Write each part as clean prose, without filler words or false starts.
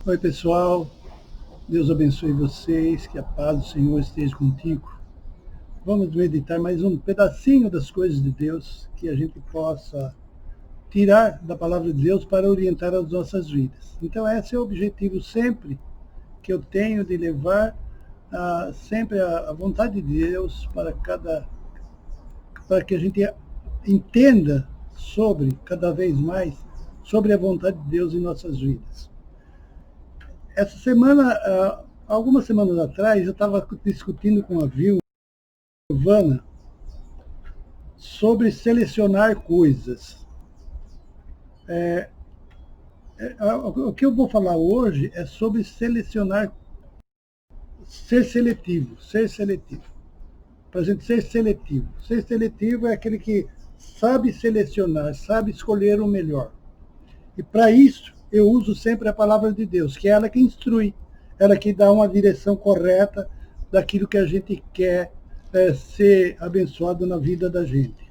Oi, pessoal. Deus abençoe vocês, que a paz do Senhor esteja contigo. Vamos meditar mais um pedacinho das coisas de Deus que a gente possa tirar da palavra de Deus para orientar as nossas vidas. Então, esse é o objetivo sempre que eu tenho de levar sempre a vontade de Deus para que a gente entenda cada vez mais, sobre a vontade de Deus em nossas vidas. Essa semana, algumas semanas atrás, eu estava discutindo com a Giovana sobre selecionar coisas. O que eu vou falar hoje é sobre selecionar, ser seletivo, ser seletivo. Para a gente ser seletivo. Ser seletivo é aquele que sabe selecionar, sabe escolher o melhor. E para isso, eu uso sempre a palavra de Deus, que é ela que instrui, ela que dá uma direção correta daquilo que a gente quer ser abençoado na vida da gente.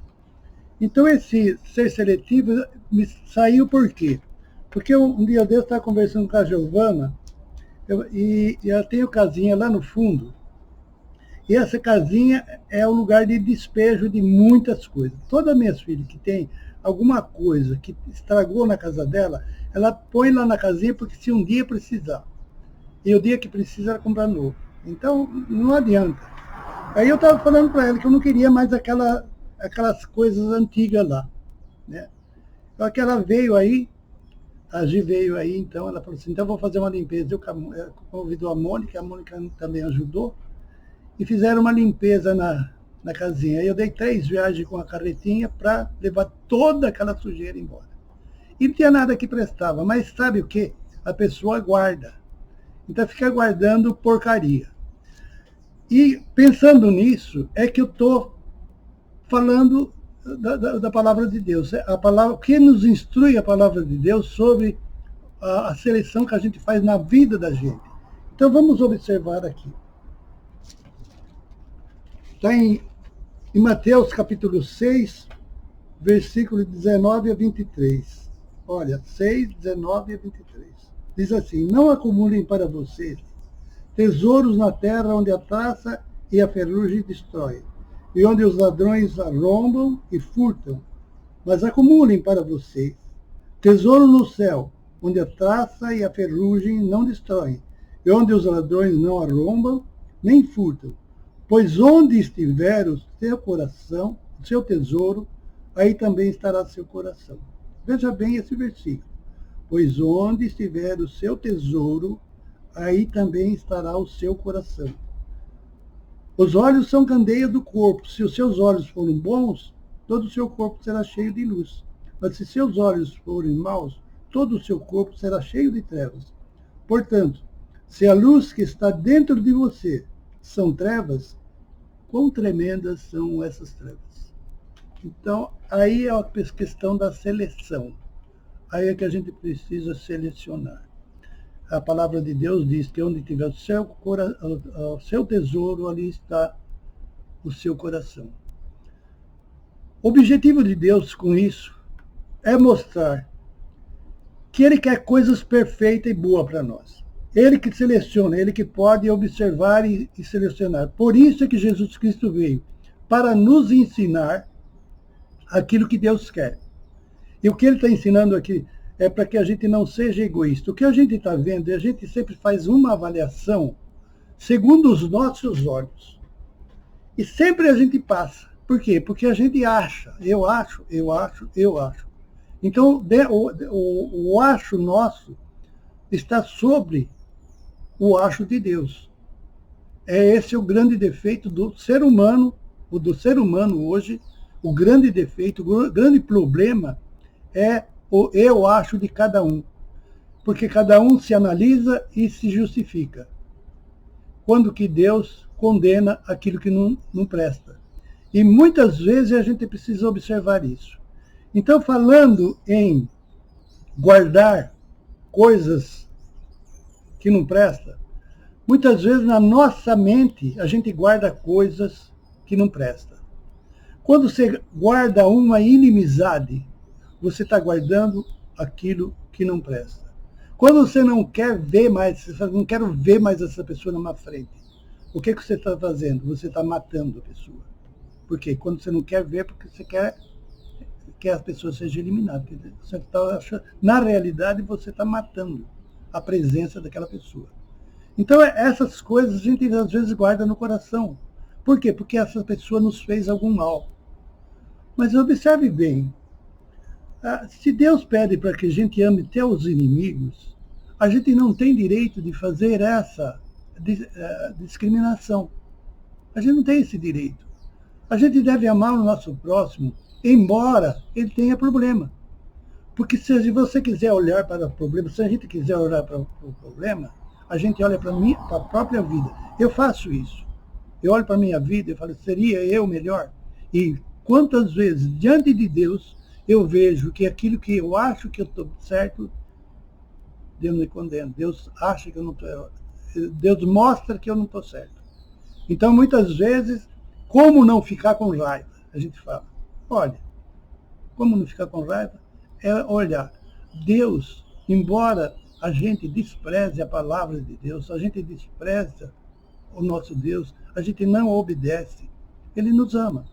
Então, esse ser seletivo me saiu por quê? Porque um dia eu estava conversando com a Giovana e ela tem uma casinha lá no fundo. E essa casinha é o lugar de despejo de muitas coisas. Todas as minhas filhas que têm alguma coisa que estragou na casa dela, ela põe lá na casinha porque se um dia precisar. E o dia que precisa ela compra novo. Então, não adianta. Aí eu estava falando para ela que eu não queria mais aquelas coisas antigas lá. Né? Só que ela veio aí, a Gi veio aí, então ela falou assim, então eu vou fazer uma limpeza. Eu convidou a Mônica também ajudou, e fizeram uma limpeza na casinha. Aí eu dei 3 viagens com a carretinha para levar toda aquela sujeira embora. E não tinha nada que prestava, mas sabe o que? A pessoa guarda. Então fica guardando porcaria. E pensando nisso, é que eu estou falando da palavra de Deus. A palavra, que nos instrui a palavra de Deus sobre a seleção que a gente faz na vida da gente. Então vamos observar aqui. Está em Mateus capítulo 6, versículo 19 a 23. Olha, 6, 19 a 23. Diz assim, não acumulem para vocês tesouros na terra onde a traça e a ferrugem destrói, e onde os ladrões arrombam e furtam, mas acumulem para vocês tesouro no céu, onde a traça e a ferrugem não destroem, e onde os ladrões não arrombam nem furtam. Pois onde estiver o seu coração, o seu tesouro, aí também estará seu coração. Veja bem esse versículo. Pois onde estiver o seu tesouro, aí também estará o seu coração. Os olhos são candeia do corpo. Se os seus olhos forem bons, todo o seu corpo será cheio de luz. Mas se seus olhos forem maus, todo o seu corpo será cheio de trevas. Portanto, se a luz que está dentro de você são trevas, quão tremendas são essas trevas. Então, aí é a questão da seleção. Aí é que a gente precisa selecionar. A palavra de Deus diz que onde tiver o seu tesouro, ali está o seu coração. O objetivo de Deus com isso é mostrar que Ele quer coisas perfeitas e boas para nós. Ele que seleciona, Ele que pode observar e selecionar. Por isso é que Jesus Cristo veio, para nos ensinar aquilo que Deus quer. E o que Ele está ensinando aqui é para que a gente não seja egoísta. O que a gente está vendo, a gente sempre faz uma avaliação segundo os nossos olhos. E sempre a gente passa. Por quê? Porque a gente acha, eu acho. Então, o acho nosso está sobre o acho de Deus. Esse é o grande defeito do ser humano, hoje, o grande defeito, o grande problema é o eu acho de cada um. Porque cada um se analisa e se justifica. Quando que Deus condena aquilo que não presta. E muitas vezes a gente precisa observar isso. Então, falando em guardar coisas que não prestam, muitas vezes na nossa mente a gente guarda coisas que não prestam. Quando você guarda uma inimizade, você está guardando aquilo que não presta. Quando você não quer ver mais, você fala, não quero ver mais essa pessoa na minha frente. O que você está fazendo? Você está matando a pessoa. Por quê? Quando você não quer ver, porque você quer que a pessoa seja eliminada. Você tá achando, na realidade, você está matando a presença daquela pessoa. Então, essas coisas a gente às vezes guarda no coração. Por quê? Porque essa pessoa nos fez algum mal. Mas observe bem, se Deus pede para que a gente ame até os inimigos, a gente não tem direito de fazer essa discriminação. A gente não tem esse direito. A gente deve amar o nosso próximo, embora ele tenha problema. Porque se você quiser olhar para o problema, se a gente quiser olhar para o problema, a gente olha para a própria vida. Eu faço isso. Eu olho para a minha vida e falo, seria eu melhor? E quantas vezes, diante de Deus, eu vejo que aquilo que eu acho que eu estou certo, Deus me condena. Deus acha que eu não estou. Deus mostra que eu não estou certo. Então, muitas vezes, como não ficar com raiva? A gente fala, olha, como não ficar com raiva? É olhar. Deus, embora a gente despreze a palavra de Deus, a gente despreza o nosso Deus, a gente não obedece, Ele nos ama.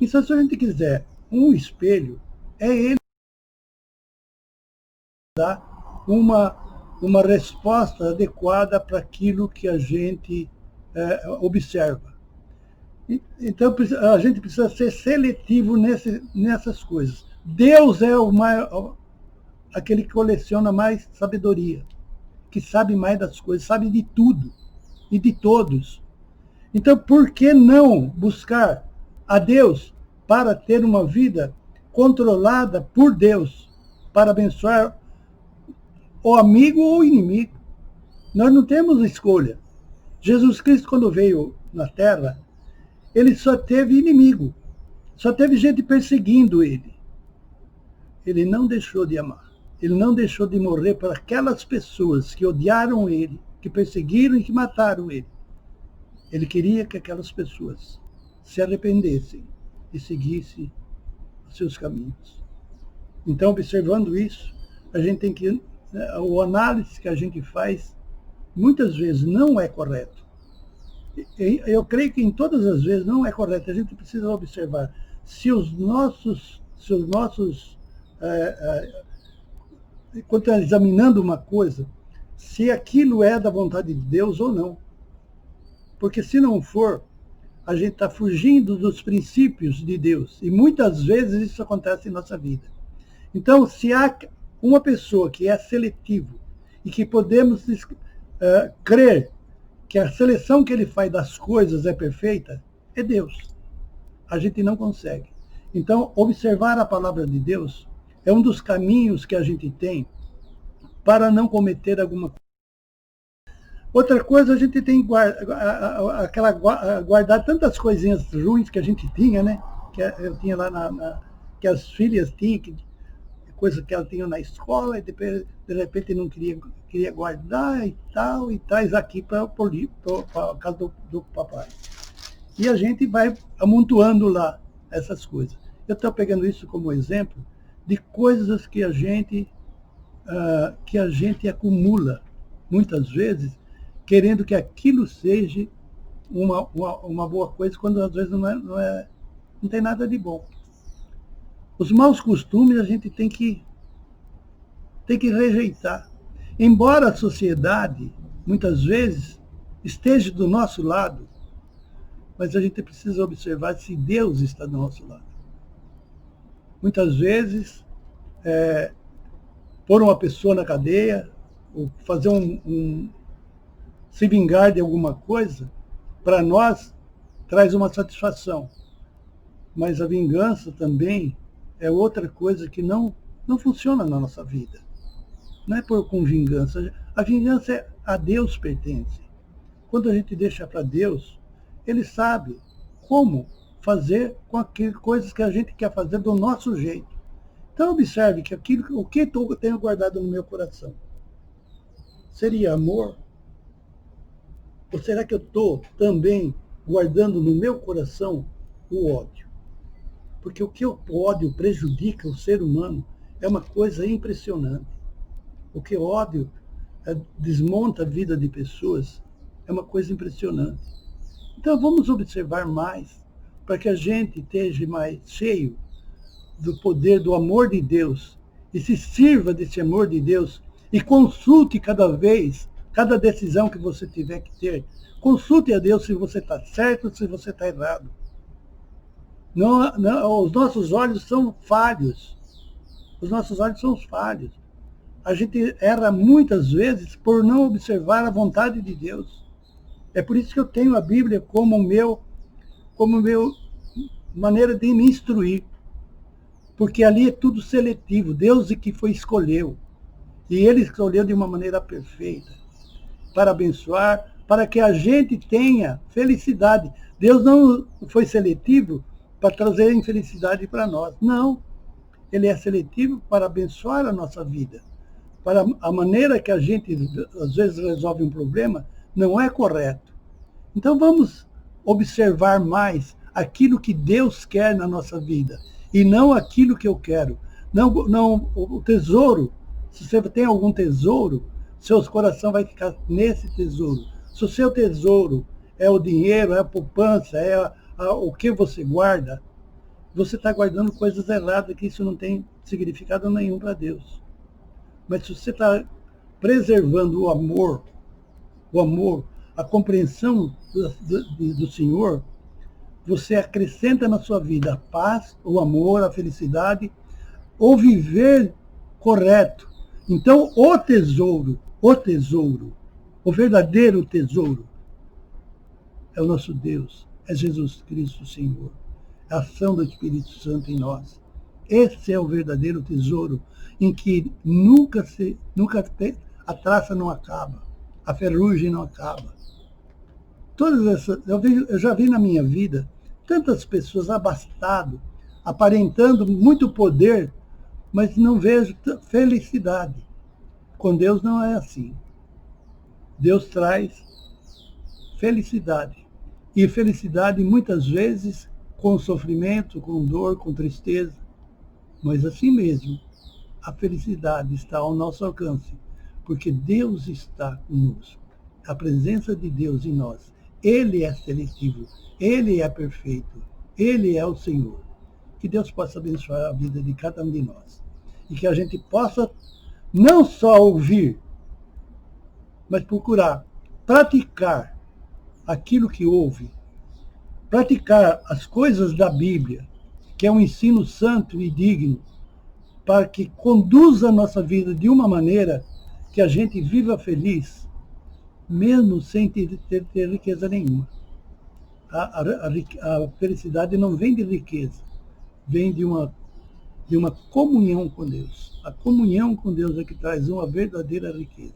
Então, se a gente quiser um espelho, é Ele que dá uma resposta adequada para aquilo que a gente observa. Então, a gente precisa ser seletivo nessas coisas. Deus é aquele que coleciona mais sabedoria, que sabe mais das coisas, sabe de tudo e de todos. Então, por que não buscar a Deus para ter uma vida controlada por Deus, para abençoar o amigo ou o inimigo? Nós não temos escolha. Jesus Cristo, quando veio na Terra, ele só teve inimigo, só teve gente perseguindo ele. Ele não deixou de amar. Ele não deixou de morrer para aquelas pessoas que odiaram ele, que perseguiram e que mataram ele. Ele queria que aquelas pessoas se arrependessem e seguissem os seus caminhos. Então, observando isso, a gente tem que... O análise que a gente faz, muitas vezes, não é correto. Eu creio que em todas as vezes não é correto. A gente precisa observar se os nossos quando está examinando uma coisa, se aquilo é da vontade de Deus ou não. Porque se não for, a gente está fugindo dos princípios de Deus. E muitas vezes isso acontece em nossa vida. Então, se há uma pessoa que é seletivo e que podemos crer que a seleção que ele faz das coisas é perfeita, é Deus. A gente não consegue. Então, observar a palavra de Deus é um dos caminhos que a gente tem para não cometer alguma coisa. Outra coisa, a gente tem guardar tantas coisinhas ruins que a gente tinha, né? Que eu tinha lá, que as filhas tinham, coisa que elas tinham na escola, e de repente não queria guardar e traz aqui para a casa do papai. E a gente vai amontoando lá essas coisas. Eu estou pegando isso como exemplo de coisas que a gente acumula, muitas vezes, querendo que aquilo seja uma boa coisa, quando às vezes não tem nada de bom. Os maus costumes a gente tem que rejeitar. Embora a sociedade, muitas vezes, esteja do nosso lado, mas a gente precisa observar se Deus está do nosso lado. Muitas vezes, pôr uma pessoa na cadeia, ou fazer se vingar de alguma coisa, para nós traz uma satisfação. Mas a vingança também é outra coisa que não funciona na nossa vida. Não é com vingança. A vingança a Deus pertence. Quando a gente deixa para Deus, Ele sabe como fazer com aquelas coisas que a gente quer fazer do nosso jeito. Então observe que o que eu tenho guardado no meu coração seria amor? Ou será que eu estou também guardando no meu coração o ódio? Porque o ódio prejudica o ser humano é uma coisa impressionante. o que o ódio desmonta a vida de pessoas, é uma coisa impressionante. Então vamos observar mais, para que a gente esteja mais cheio do poder do amor de Deus e se sirva desse amor de Deus e consulte cada vez, cada decisão que você tiver que ter, consulte a Deus se você está certo ou se você está errado. Não, não, os nossos olhos são falhos. Os nossos olhos são falhos. A gente erra muitas vezes por não observar a vontade de Deus. É por isso que eu tenho a Bíblia como meu maneira de me instruir. Porque ali é tudo seletivo. Deus é que foi escolheu. E Ele escolheu de uma maneira perfeita. Para abençoar, para que a gente tenha felicidade. Deus não foi seletivo para trazer infelicidade para nós. Não. Ele é seletivo para abençoar a nossa vida. Para a maneira que a gente, às vezes, resolve um problema, não é correto. Então vamos observar mais aquilo que Deus quer na nossa vida e não aquilo que eu quero. Não o tesouro, se você tem algum tesouro, seu coração vai ficar nesse tesouro. Se o seu tesouro é o dinheiro, é a poupança, é o que você guarda, você está guardando coisas erradas, que isso não tem significado nenhum para Deus. Mas se você está preservando o amor, a compreensão do Senhor, você acrescenta na sua vida a paz, o amor, a felicidade, o viver correto. Então, o tesouro, o verdadeiro tesouro é o nosso Deus, é Jesus Cristo, Senhor. A ação do Espírito Santo em nós. Esse é o verdadeiro tesouro, em que nunca a traça não acaba, a ferrugem não acaba. Todas essas, eu já vi na minha vida tantas pessoas abastadas, aparentando muito poder, mas não vejo felicidade. Com Deus não é assim. Deus traz felicidade. E felicidade muitas vezes com sofrimento, com dor, com tristeza. Mas assim mesmo, a felicidade está ao nosso alcance, porque Deus está conosco. A presença de Deus em nós. Ele é seletivo, Ele é perfeito, Ele é o Senhor. Que Deus possa abençoar a vida de cada um de nós. E que a gente possa não só ouvir, mas procurar praticar aquilo que ouve, praticar as coisas da Bíblia, que é um ensino santo e digno, para que conduza a nossa vida de uma maneira que a gente viva feliz, mesmo sem ter riqueza nenhuma. A felicidade não vem de riqueza, vem de uma comunhão com Deus. A comunhão com Deus é que traz uma verdadeira riqueza.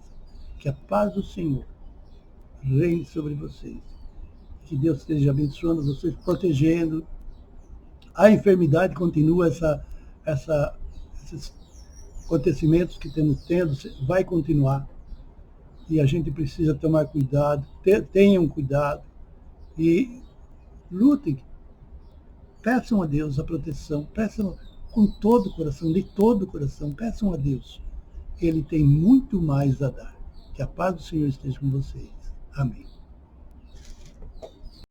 Que a paz do Senhor reine sobre vocês. Que Deus esteja abençoando vocês, protegendo. A enfermidade continua, esses acontecimentos que estamos tendo, vai continuar. E a gente precisa tomar cuidado, tenham cuidado e lutem. Peçam a Deus a proteção, peçam com todo o coração, de todo o coração, peçam a Deus. Ele tem muito mais a dar. Que a paz do Senhor esteja com vocês. Amém.